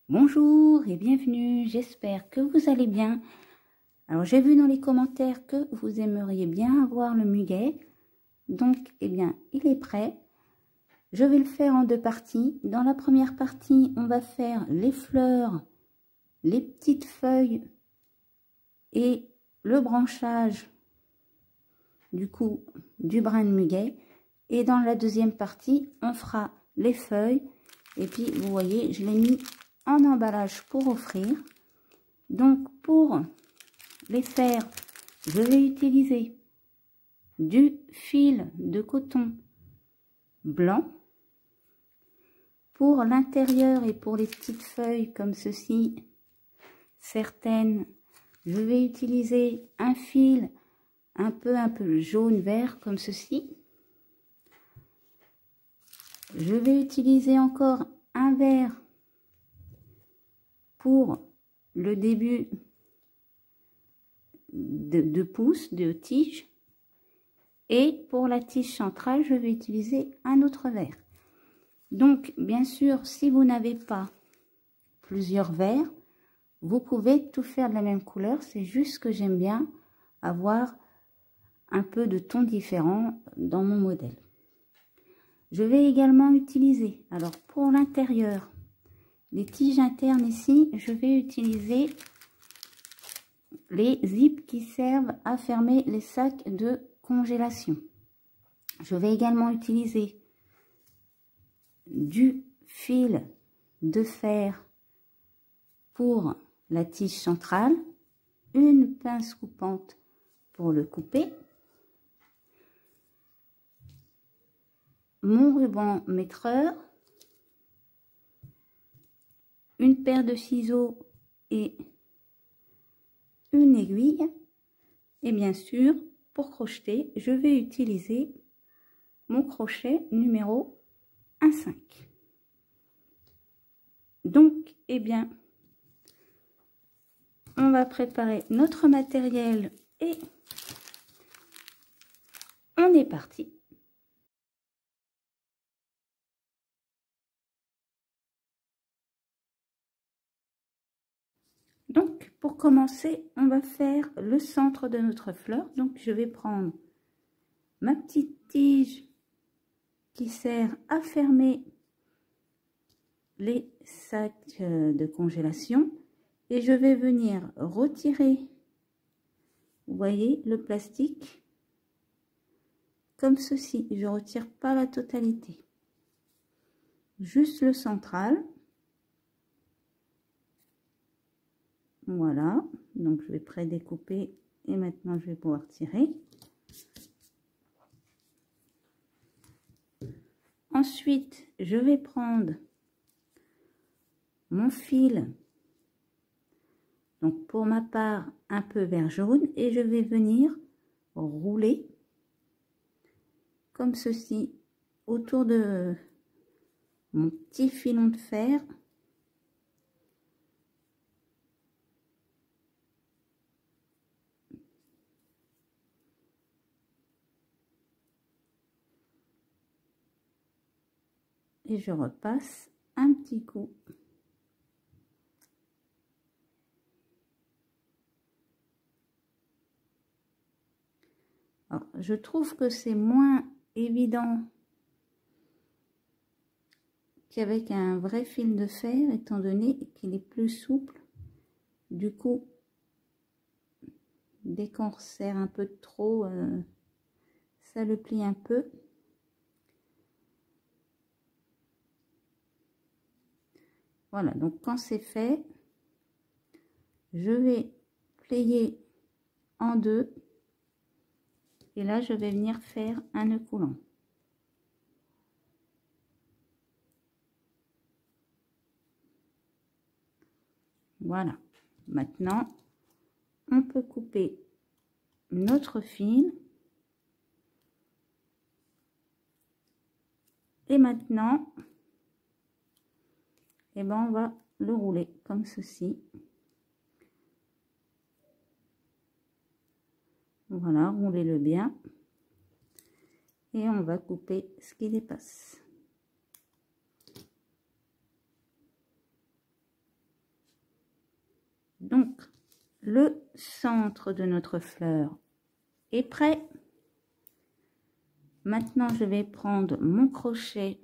Bonjour et bienvenue, j'espère que vous allez bien. Alors j'ai vu dans les commentaires que vous aimeriez bien avoir le muguet. Donc il est prêt. Je vais le faire en deux parties. Dans la première partie, on va faire les fleurs, les petites feuilles et le branchage du brin de muguet. Et dans la deuxième partie, on fera les feuilles. Et puis vous voyez, je l'ai mis en emballage pour offrir. Donc pour les faire, je vais utiliser du fil de coton blanc. Pour l'intérieur et pour les petites feuilles comme ceci, certaines, je vais utiliser un fil un peu jaune vert comme ceci. Je vais utiliser encore un vert pour le début de pouce, de tige. Et pour la tige centrale, je vais utiliser un autre vert. Donc, bien sûr, si vous n'avez pas plusieurs verres, vous pouvez tout faire de la même couleur. C'est juste que j'aime bien avoir un peu de tons différents dans mon modèle. Je vais également utiliser, alors pour l'intérieur, les tiges internes ici, je vais utiliser les zips qui servent à fermer les sacs de congélation. Je vais également utiliser du fil de fer pour la tige centrale, une pince coupante pour le couper, mon ruban mètreur, une paire de ciseaux et une aiguille, et bien sûr pour crocheter je vais utiliser mon crochet numéro 1,5. Donc on va préparer notre matériel et on est parti. Donc pour commencer, on va faire le centre de notre fleur. Donc je vais prendre ma petite tige qui sert à fermer les sacs de congélation et je vais venir retirer, vous voyez, le plastique comme ceci. Je retire pas la totalité, juste le central. Voilà, donc je vais pré-découper et maintenant je vais pouvoir tirer. Ensuite, je vais prendre mon fil, donc pour ma part un peu vert jaune, et je vais venir rouler comme ceci autour de mon petit filon de fer. Et je repasse un petit coup. Alors, je trouve que c'est moins évident qu'avec un vrai fil de fer, étant donné qu'il est plus souple. Du coup, dès qu'on resserre un peu trop, ça le plie un peu. Voilà, donc quand c'est fait, je vais plier en deux et là je vais venir faire un nœud coulant. Voilà, maintenant on peut couper notre fil et maintenant on va le rouler comme ceci. Voilà, roulez-le bien et on va couper ce qui dépasse. Donc, le centre de notre fleur est prêt. Maintenant, je vais prendre mon crochet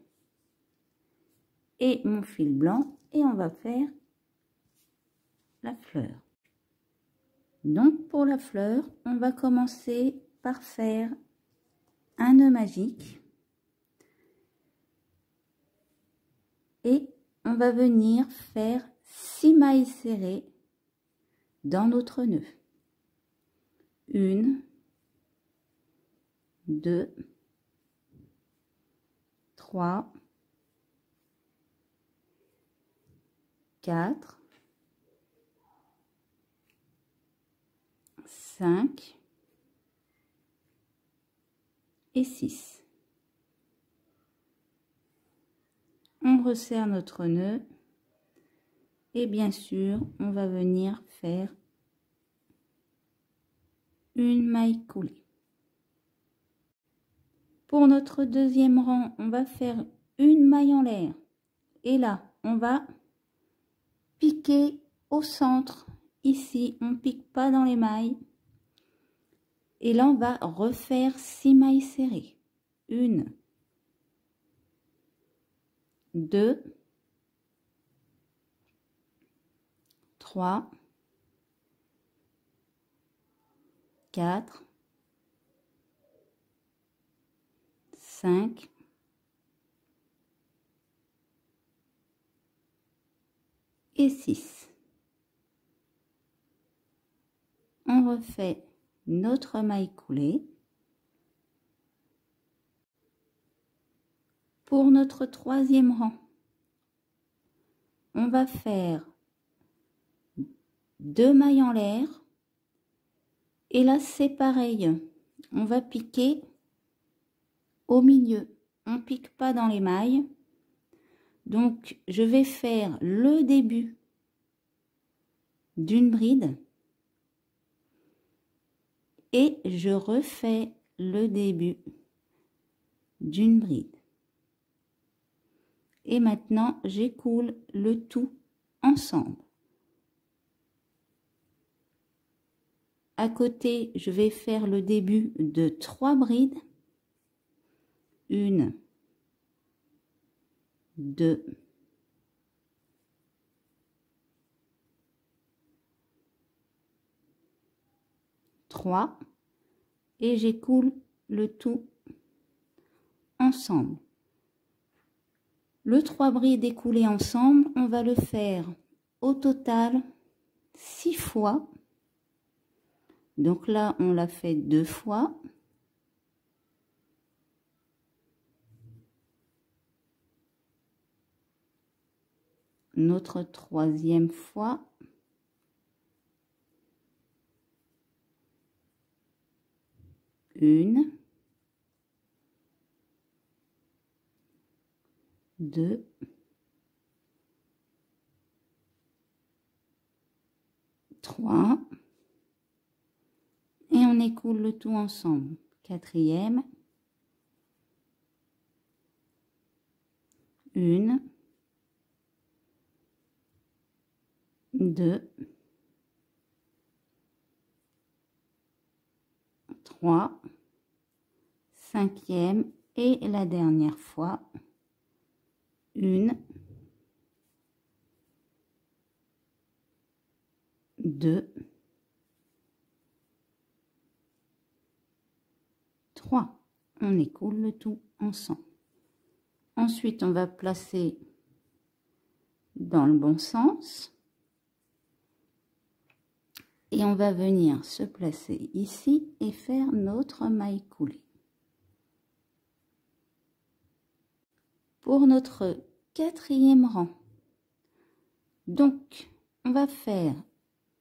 et mon fil blanc et on va faire la fleur. Donc, pour la fleur, on va commencer par faire un nœud magique et on va venir faire 6 mailles serrées dans notre nœud. 1, 2, 3, 4, 5 et 6. On resserre notre nœud et bien sûr, on va venir faire une maille coulée. Pour notre deuxième rang, on va faire une maille en l'air et là, on va piquer au centre. Ici, on pique pas dans les mailles. Et là, on va refaire 6 mailles serrées. 1, 2, 3, 4, 5, et 6. On refait notre maille coulée. Pour notre troisième rang, on va faire 2 mailles en l'air et là c'est pareil, on va piquer au milieu, on pique pas dans les mailles. Donc je vais faire le début d'une bride et je refais le début d'une bride. Et maintenant, j'écoule le tout ensemble. À côté, je vais faire le début de 3 brides. 1, 2, 3 et j'écoule le tout ensemble. Le 3 brides écoulées ensemble, on va le faire au total 6 fois. Donc là, on l'a fait 2 fois. Notre troisième fois. Une. 2, 3 et on écoule le tout ensemble. Quatrième, 1, 2, 3, cinquième et la dernière fois. 1, 2, 3. On écoule le tout ensemble. Ensuite, on va placer dans le bon sens. Et on va venir se placer ici et faire notre maille coulée. Pour notre quatrième rang, donc on va faire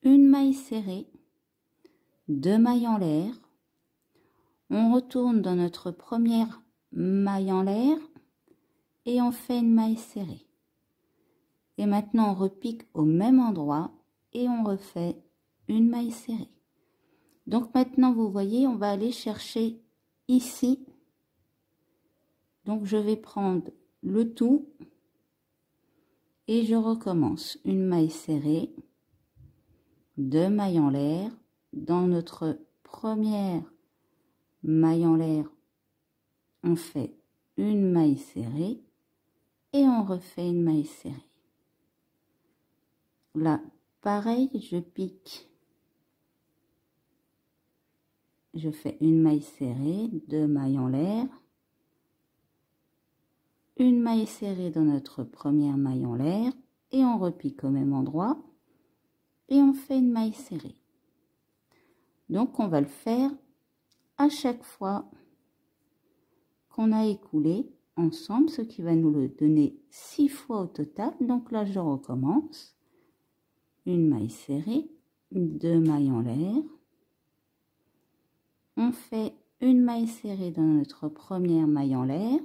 une maille serrée, 2 mailles en l'air, on retourne dans notre première maille en l'air et on fait une maille serrée. Et maintenant on repique au même endroit et on refait une maille serrée. Donc maintenant vous voyez, on va aller chercher ici. Donc je vais prendre le tout et je recommence une maille serrée, 2 mailles en l'air. Dans notre première maille en l'air, on fait une maille serrée et on refait une maille serrée. Là, pareil, je pique. Je fais une maille serrée, 2 mailles en l'air, une maille serrée dans notre première maille en l'air et on repique au même endroit et on fait une maille serrée. Donc on va le faire à chaque fois qu'on a écoulé ensemble, ce qui va nous le donner 6 fois au total. Donc là je recommence. Une maille serrée, 2 mailles en l'air. On fait une maille serrée dans notre première maille en l'air.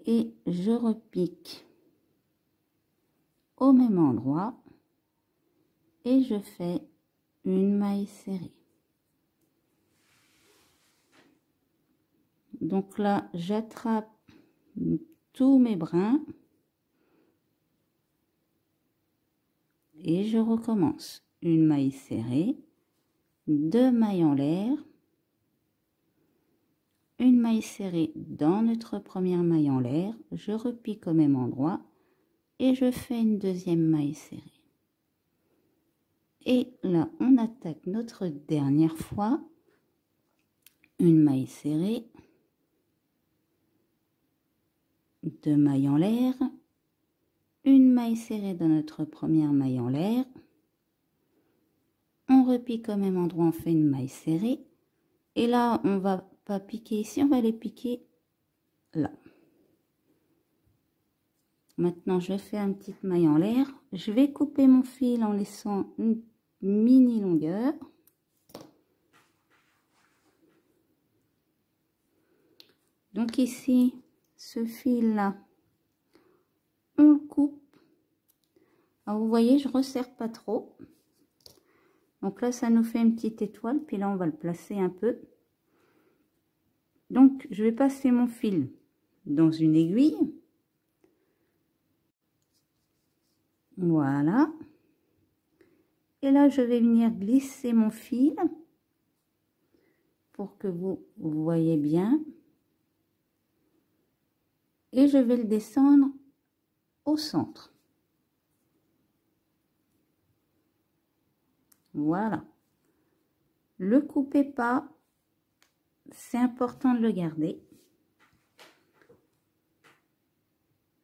Et je repique au même endroit. Et je fais une maille serrée. Donc là, j'attrape tous mes brins. Et je recommence. Une maille serrée, 2 mailles en l'air, une maille serrée dans notre première maille en l'air, je repique au même endroit et je fais une deuxième maille serrée. Et là, on attaque notre dernière fois, une maille serrée, 2 mailles en l'air, une maille serrée dans notre première maille en l'air, on repique au même endroit, on fait une maille serrée, et là, on va pas piquer ici, on va les piquer là. Maintenant, je fais une petite maille en l'air. Je vais couper mon fil en laissant une mini longueur. Donc ici, ce fil-là, on le coupe. Alors, vous voyez, je resserre pas trop. Donc là, ça nous fait une petite étoile. Puis là, on va le placer un peu. Donc, je vais passer mon fil dans une aiguille. Voilà. Et là, je vais venir glisser mon fil pour que vous voyez bien. Et je vais le descendre au centre. Voilà. Le coupez pas, c'est important de le garder.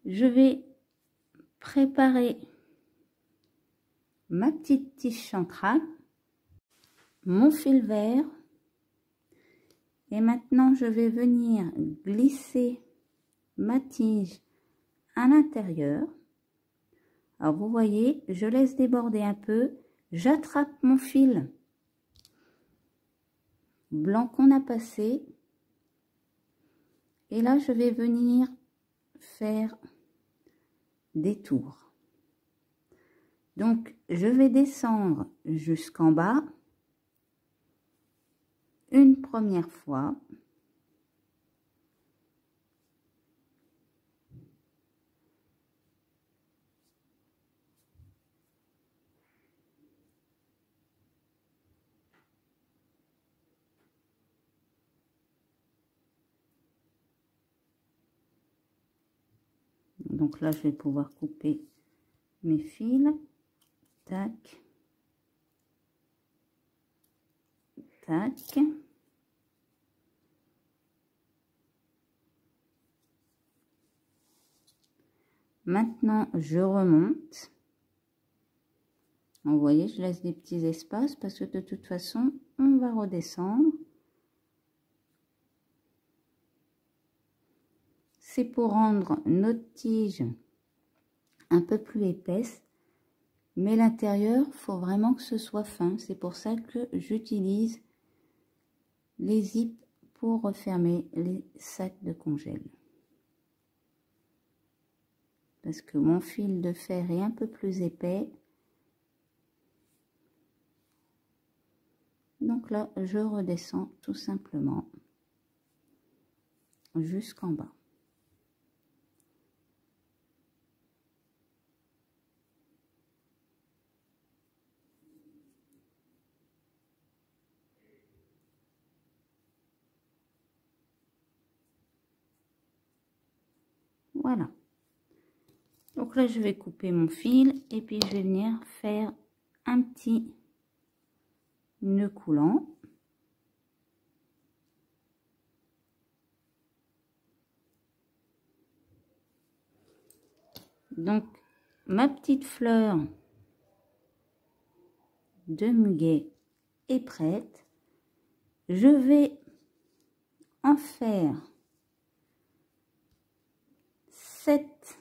Je vais préparer ma petite tige centrale, mon fil vert, et maintenant je vais venir glisser ma tige à l'intérieur. Alors vous voyez, je laisse déborder un peu, j'attrape mon fil blanc qu'on a passé, et là je vais venir faire des tours. Donc je vais descendre jusqu'en bas une première fois. Donc là, je vais pouvoir couper mes fils. Tac. Tac. Maintenant, je remonte. Vous voyez, je laisse des petits espaces parce que de toute façon, on va redescendre. C'est pour rendre notre tige un peu plus épaisse, mais l'intérieur, il faut vraiment que ce soit fin. C'est pour ça que j'utilise les zips pour refermer les sacs de congèle. Parce que mon fil de fer est un peu plus épais. Donc là, je redescends tout simplement jusqu'en bas. Voilà. Donc là, je vais couper mon fil et puis je vais venir faire un petit nœud coulant. Donc, ma petite fleur de muguet est prête. Je vais en faire 7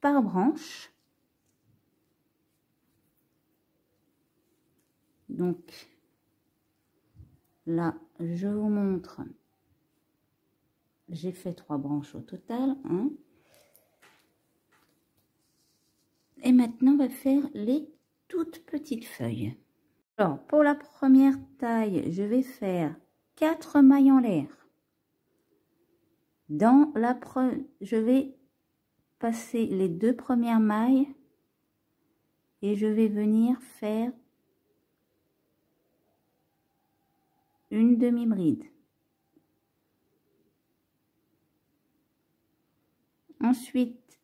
par branche. Donc, là, je vous montre. J'ai fait 3 branches au total. Hein. Et maintenant, on va faire les toutes petites feuilles. Alors, pour la première taille, je vais faire 4 mailles en l'air. Dans la je vais passer les 2 premières mailles et je vais venir faire une demi-bride. Ensuite,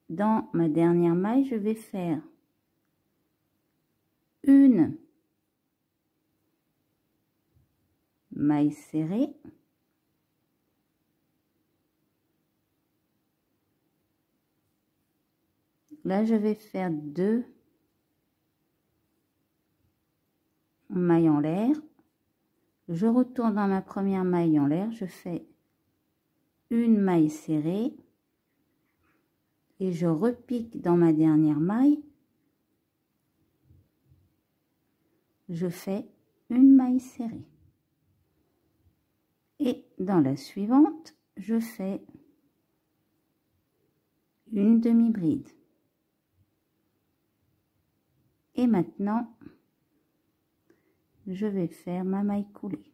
dans ma dernière maille, je vais faire une maille serrée, là je vais faire 2 mailles en l'air, je retourne dans ma première maille en l'air, je fais une maille serrée et je repique dans ma dernière maille, je fais une maille serrée. Et dans la suivante, je fais une demi-bride. Et maintenant, je vais faire ma maille coulée.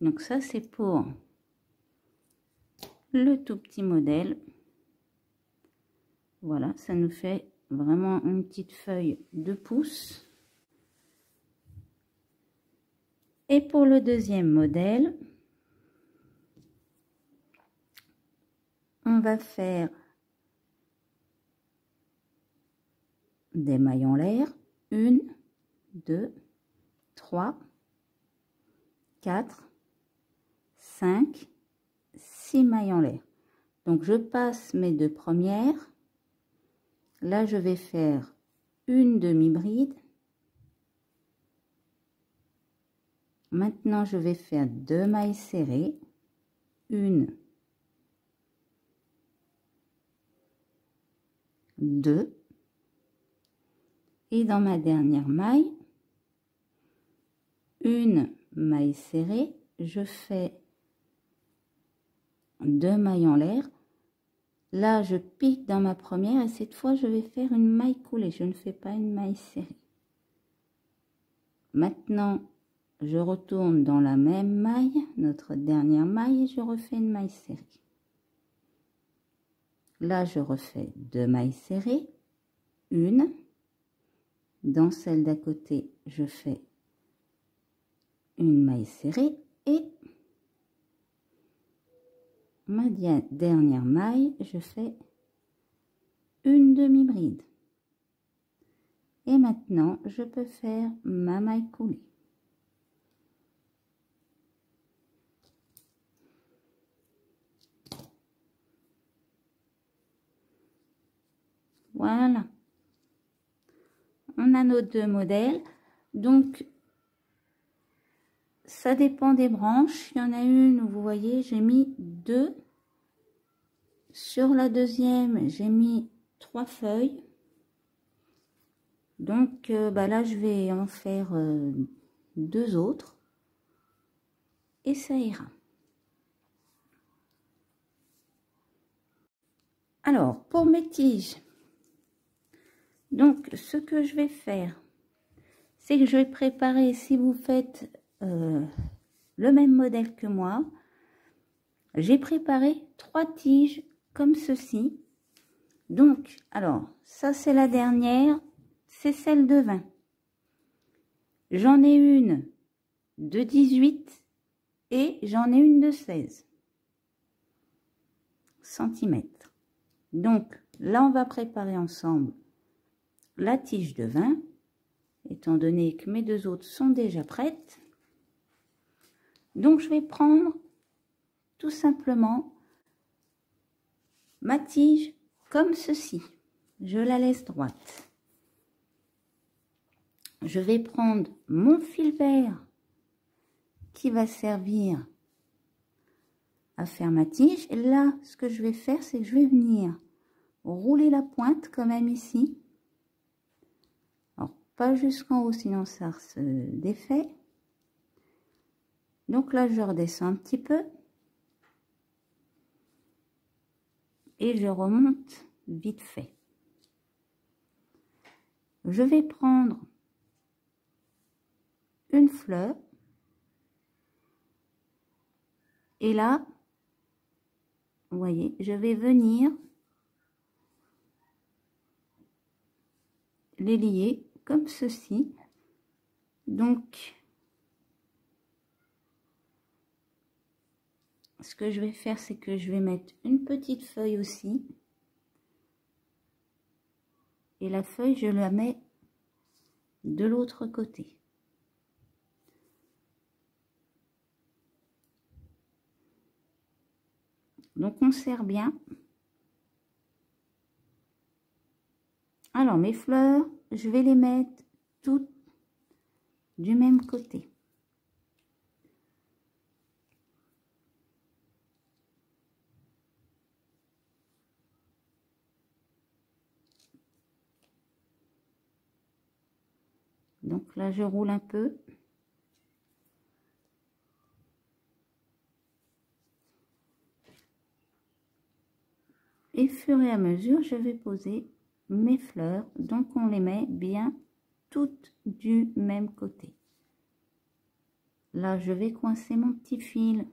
Donc ça, c'est pour le tout petit modèle. Voilà, ça nous fait vraiment une petite feuille de pouce. Et pour le deuxième modèle, on va faire des mailles en l'air, 1, 2, 3, 4, 5, 6 mailles en l'air. Donc je passe mes 2 premières, là je vais faire une demi-bride, maintenant je vais faire 2 mailles serrées, 1, 2, et dans ma dernière maille, une maille serrée, je fais 2 mailles en l'air, là je pique dans ma première et cette fois je vais faire une maille coulée, je ne fais pas une maille serrée. Maintenant je retourne dans la même maille, notre dernière maille, et je refais une maille serrée. Là je refais 2 mailles serrées, une, dans celle d'à côté je fais une maille serrée et ma dernière maille je fais une demi-bride. Et maintenant je peux faire ma maille coulée. Voilà, on a nos 2 modèles. Donc ça dépend des branches. Il y en a une où vous voyez j'ai mis 2, sur la deuxième j'ai mis 3 feuilles. Donc là je vais en faire 2 autres et ça ira. Alors pour mes tiges, donc ce que je vais faire, c'est que je vais préparer, si vous faites le même modèle que moi, j'ai préparé 3 tiges comme ceci. Donc alors ça c'est la dernière, c'est celle de 20. J'en ai une de 18 et j'en ai une de 16 cm. Donc là, on va préparer ensemble la tige de 20, étant donné que mes deux autres sont déjà prêtes. Donc je vais prendre tout simplement ma tige comme ceci. Je la laisse droite. Je vais prendre mon fil vert qui va servir à faire ma tige. Et là, ce que je vais faire, c'est que je vais venir rouler la pointe quand même ici. Alors, pas jusqu'en haut, sinon ça se défait. Donc là, je redescends un petit peu. Et je remonte vite fait. Je vais prendre une fleur. Et là, vous voyez, je vais venir les lier comme ceci. Donc, ce que je vais faire, c'est que je vais mettre une petite feuille aussi. Et la feuille, je la mets de l'autre côté. Donc, on serre bien. Alors, mes fleurs, je vais les mettre toutes du même côté. Donc là, je roule un peu. Et au fur et à mesure, je vais poser mes fleurs. Donc, on les met bien toutes du même côté. Là, je vais coincer mon petit fil.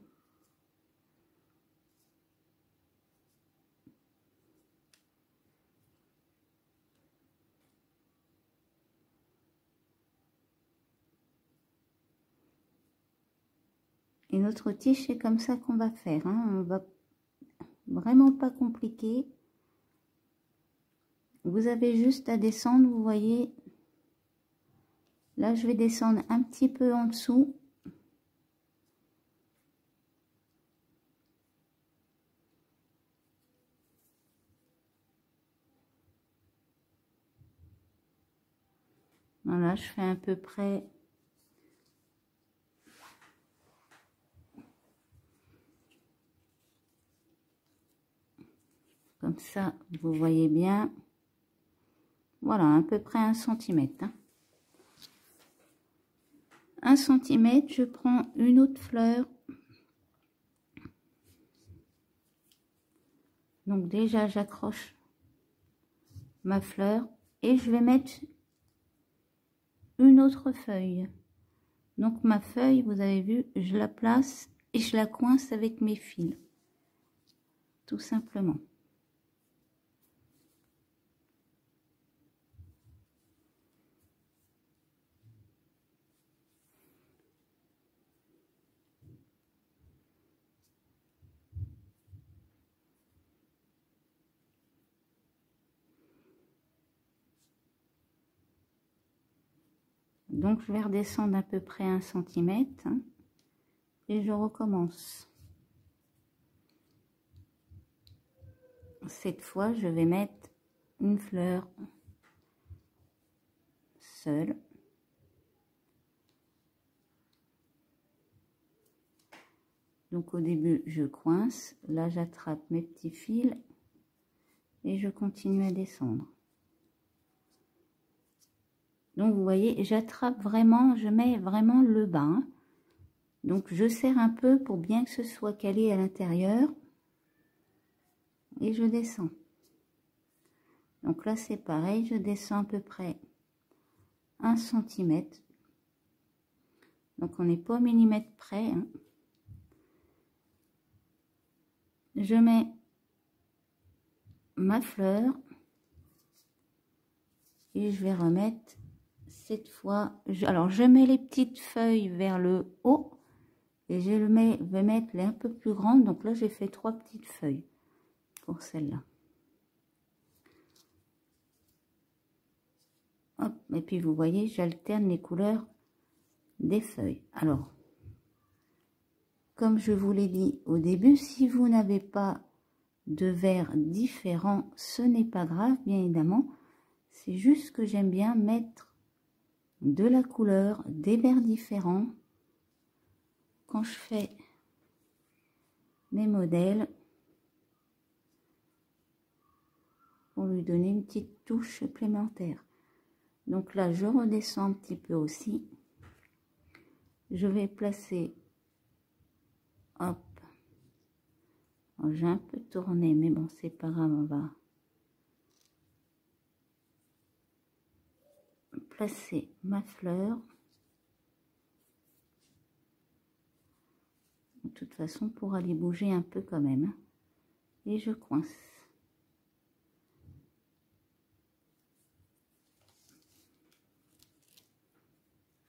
Et notre tige, c'est comme ça qu'on va faire. Hein. On va vraiment pas compliqué. Vous avez juste à descendre, vous voyez. Là, je vais descendre un petit peu en dessous. Voilà, je fais à peu près comme ça, vous voyez bien. Voilà, à peu près 1 cm. Hein. 1 cm, je prends une autre fleur. Donc déjà, j'accroche ma fleur et je vais mettre une autre feuille. Donc ma feuille, vous avez vu, je la place et je la coince avec mes fils. Tout simplement. Donc je vais redescendre à peu près 1 cm hein, et je recommence. Cette fois, je vais mettre une fleur seule. Donc au début, je coince. Là, j'attrape mes petits fils et je continue à descendre. Donc vous voyez, j'attrape vraiment, je mets vraiment le bas. Hein. Donc je serre un peu pour bien que ce soit calé à l'intérieur. Et je descends. Donc là, c'est pareil, je descends à peu près 1 cm. Donc on n'est pas au millimètre près. Hein. Je mets ma fleur et je vais remettre cette fois. Alors je mets les petites feuilles vers le haut Et je vais mettre les un peu plus grandes. Donc là, j'ai fait 3 petites feuilles pour celle-là. Hop, et puis vous voyez, j'alterne les couleurs des feuilles. Alors, comme je vous l'ai dit au début, si vous n'avez pas de verre différents, ce n'est pas grave, bien évidemment. C'est juste que j'aime bien mettre de la couleur, des verres différents quand je fais mes modèles pour lui donner une petite touche supplémentaire. Donc là, je redescends un petit peu aussi. Je vais placer, hop, j'ai un peu tourné, mais bon, c'est pas grave, on va placer ma fleur. De toute façon, pour aller bouger un peu quand même, hein. Et je coince.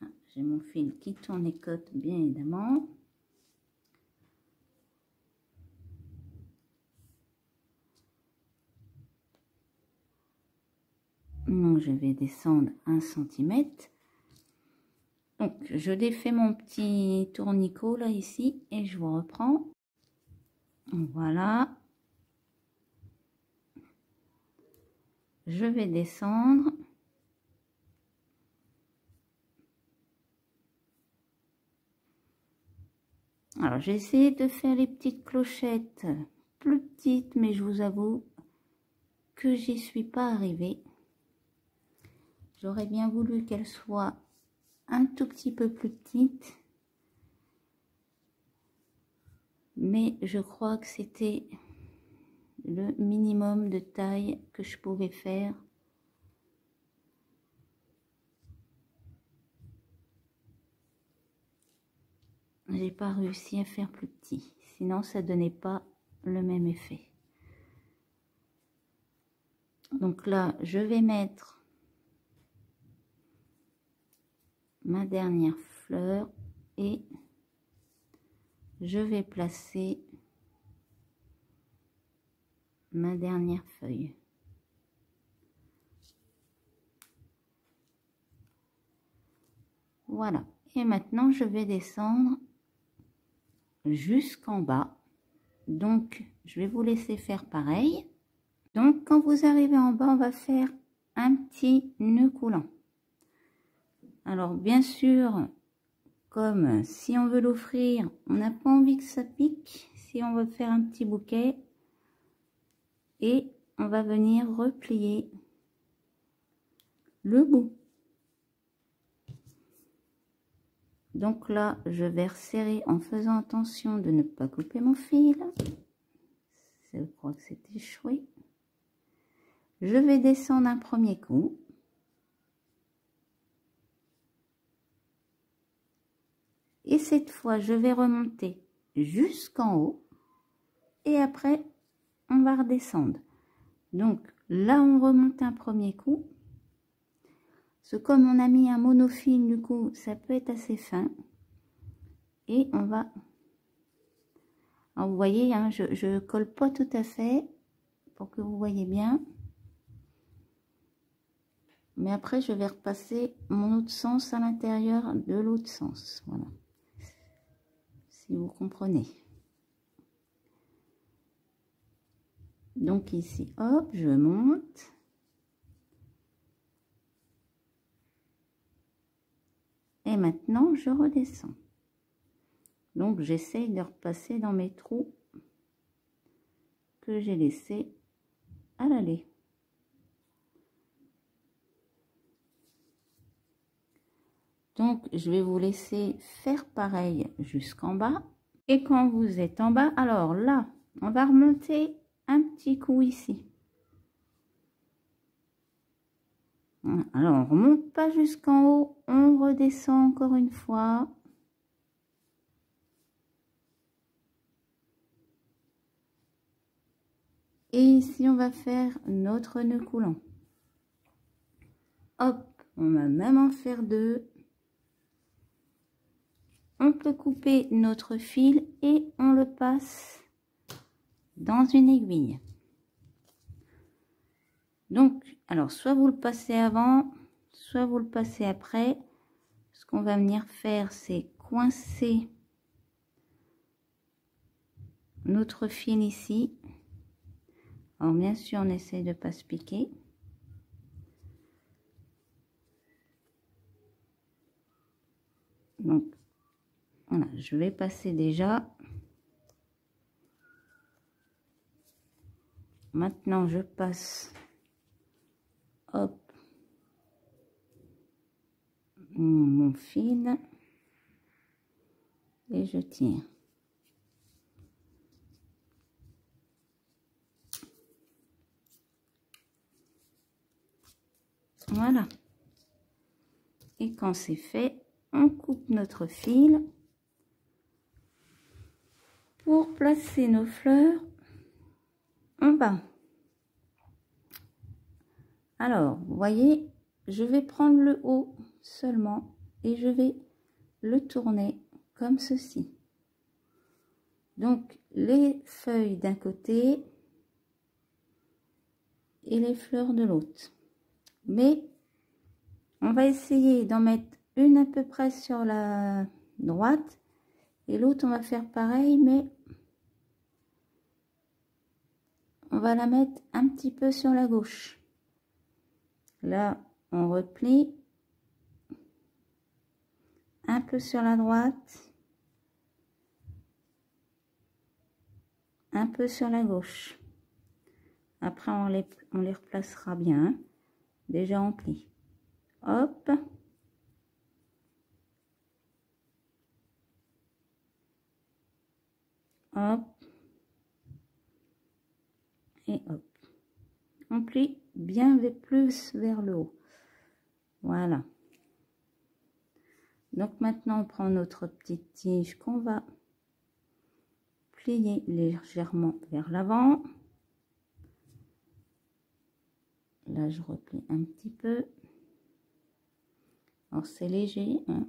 Ah, j'ai mon fil qui tourne et cote, bien évidemment. Donc, je vais descendre 1 cm. Donc, je défais mon petit tournicot là, ici, et je vous reprends. Voilà. Je vais descendre. Alors, j'ai essayé de faire les petites clochettes plus petites, mais je vous avoue que j'y suis pas arrivée. J'aurais bien voulu qu'elles soient un tout petit peu plus petites, mais je crois que c'était le minimum de taille que je pouvais faire. J'ai pas réussi à faire plus petit, sinon ça donnait pas le même effet. Donc là, je vais mettre ma dernière fleur et je vais placer ma dernière feuille. Voilà. Et maintenant, je vais descendre jusqu'en bas. Donc, je vais vous laisser faire pareil. Donc, quand vous arrivez en bas, on va faire un petit nœud coulant. Alors, bien sûr, comme si on veut l'offrir, on n'a pas envie que ça pique. Si on veut faire un petit bouquet, et on va venir replier le bout. Donc là, je vais resserrer en faisant attention de ne pas couper mon fil. Je crois que c'est échoué. Je vais descendre un premier coup. Et cette fois, je vais remonter jusqu'en haut. Et après, on va redescendre. Donc là, on remonte un premier coup. Parce que comme on a mis un monofil, du coup, ça peut être assez fin. Et on va... Alors, vous voyez, hein, je colle pas tout à fait pour que vous voyez bien. Mais après, je vais repasser mon autre sens à l'intérieur de l'autre sens. Voilà. Si vous comprenez. Donc ici, hop, je monte. Et maintenant, je redescends. Donc, j'essaye de repasser dans mes trous que j'ai laissés à l'aller. Donc, je vais vous laisser faire pareil jusqu'en bas. Et quand vous êtes en bas, alors là, on va remonter un petit coup ici. Alors, on remonte pas jusqu'en haut, on redescend encore une fois. Et ici, on va faire notre nœud coulant. Hop, on va même en faire deux. on peut couper notre fil et on le passe dans une aiguille. Donc, alors, soit vous le passez avant, soit vous le passez après. Ce qu'on va venir faire, c'est coincer notre fil ici. Alors, bien sûr, on essaie de ne pas se piquer. Donc, voilà, je vais passer déjà. Maintenant, je passe, hop, mon fil et je tire. Voilà. Et quand c'est fait, on coupe notre fil pour placer nos fleurs en bas. Alors, vous voyez, je vais prendre le haut seulement et je vais le tourner comme ceci. Donc, les feuilles d'un côté et les fleurs de l'autre. Mais on va essayer d'en mettre une à peu près sur la droite et l'autre on va faire pareil, mais on va la mettre un petit peu sur la gauche. Là on replie un peu sur la droite, un peu sur la gauche. Après on les replacera bien, déjà on plie. Hop, hop et hop. On plie bien plus vers le haut. Voilà. Donc maintenant on prend notre petite tige qu'on va plier légèrement vers l'avant. Là je replie un petit peu. Alors c'est léger, hein.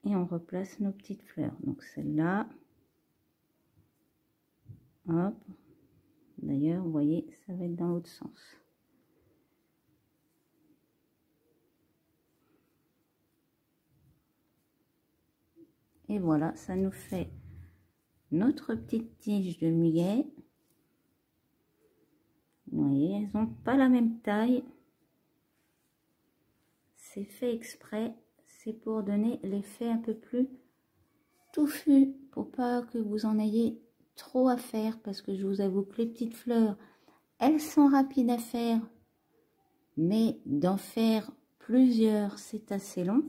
Et on replace nos petites fleurs. Donc celle-là, hop. D'ailleurs, vous voyez, ça va être dans l'autre sens. Et voilà, ça nous fait notre petite tige de muguet. Vous voyez, elles n'ont pas la même taille. C'est fait exprès. C'est pour donner l'effet un peu plus touffu, pour pas que vous en ayez trop à faire, parce que je vous avoue que les petites fleurs, elles sont rapides à faire, mais d'en faire plusieurs, c'est assez long.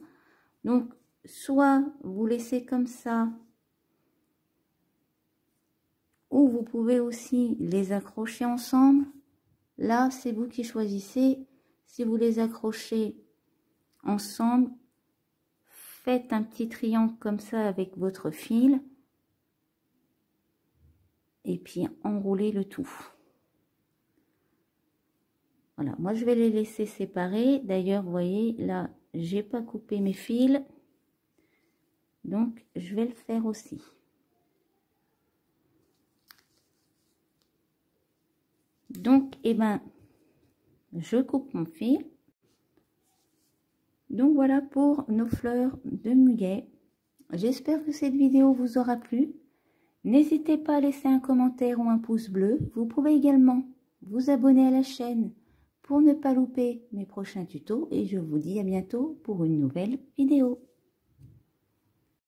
Donc, soit vous laissez comme ça, ou vous pouvez aussi les accrocher ensemble. Là, c'est vous qui choisissez. Si vous les accrochez ensemble, faites un petit triangle comme ça avec votre fil et puis enroulez le tout. Voilà, moi je vais les laisser séparer. D'ailleurs, vous voyez, là, j'ai pas coupé mes fils, donc je vais le faire aussi. Donc, eh ben, je coupe mon fil. Donc voilà pour nos fleurs de muguet. J'espère que cette vidéo vous aura plu. N'hésitez pas à laisser un commentaire ou un pouce bleu. Vous pouvez également vous abonner à la chaîne pour ne pas louper mes prochains tutos. Et je vous dis à bientôt pour une nouvelle vidéo.